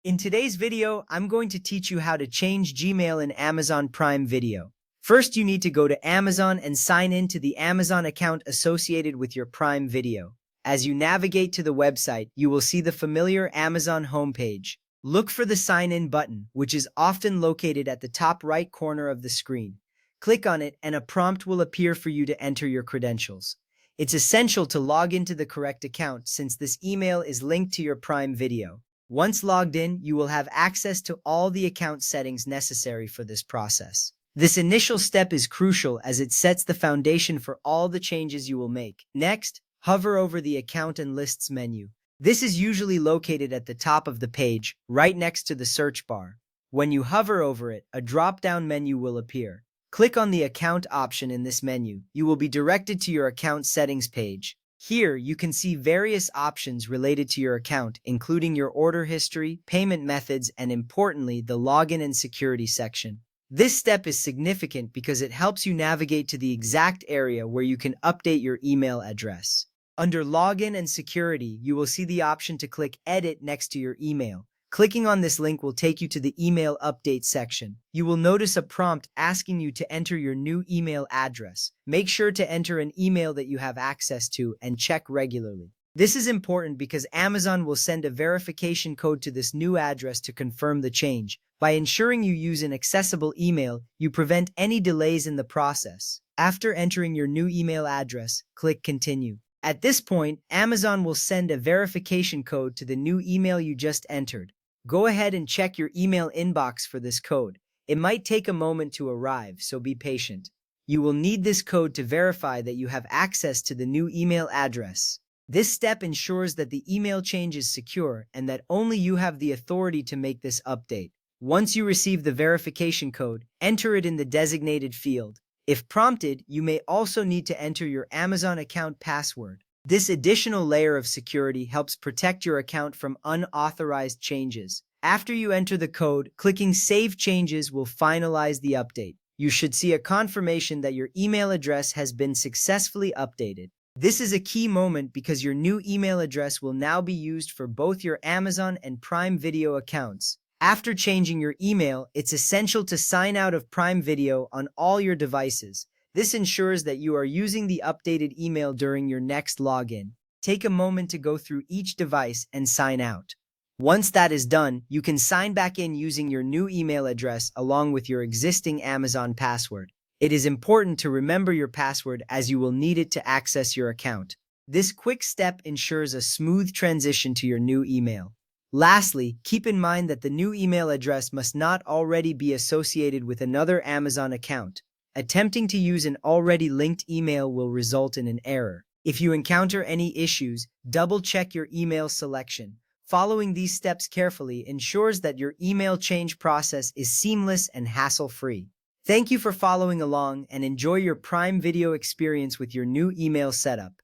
In today's video, I'm going to teach you how to change Gmail in Amazon Prime Video. First, you need to go to Amazon and sign in to the Amazon account associated with your Prime Video. As you navigate to the website, you will see the familiar Amazon homepage. Look for the Sign In button, which is often located at the top right corner of the screen. Click on it and a prompt will appear for you to enter your credentials. It's essential to log into the correct account since this email is linked to your Prime Video. Once logged in, you will have access to all the account settings necessary for this process. This initial step is crucial as it sets the foundation for all the changes you will make. Next, hover over the Account and Lists menu. This is usually located at the top of the page, right next to the search bar. When you hover over it, a drop-down menu will appear. Click on the Account option in this menu. You will be directed to your account settings page. Here, you can see various options related to your account, including your order history, payment methods, and importantly, the login and security section. This step is significant because it helps you navigate to the exact area where you can update your email address. Under Login and Security, you will see the option to click Edit next to your email. Clicking on this link will take you to the Email Update section. You will notice a prompt asking you to enter your new email address. Make sure to enter an email that you have access to and check regularly. This is important because Amazon will send a verification code to this new address to confirm the change. By ensuring you use an accessible email, you prevent any delays in the process. After entering your new email address, click Continue. At this point, Amazon will send a verification code to the new email you just entered. Go ahead and check your email inbox for this code. It might take a moment to arrive, so be patient. You will need this code to verify that you have access to the new email address. This step ensures that the email change is secure and that only you have the authority to make this update. Once you receive the verification code, enter it in the designated field. If prompted, you may also need to enter your Amazon account password. This additional layer of security helps protect your account from unauthorized changes. After you enter the code, clicking Save Changes will finalize the update. You should see a confirmation that your email address has been successfully updated. This is a key moment because your new email address will now be used for both your Amazon and Prime Video accounts. After changing your email, it's essential to sign out of Prime Video on all your devices. This ensures that you are using the updated email during your next login. Take a moment to go through each device and sign out. Once that is done, you can sign back in using your new email address along with your existing Amazon password. It is important to remember your password as you will need it to access your account. This quick step ensures a smooth transition to your new email. Lastly, keep in mind that the new email address must not already be associated with another Amazon account. Attempting to use an already linked email will result in an error. If you encounter any issues, double-check your email selection. Following these steps carefully ensures that your email change process is seamless and hassle-free. Thank you for following along and enjoy your Prime Video experience with your new email setup.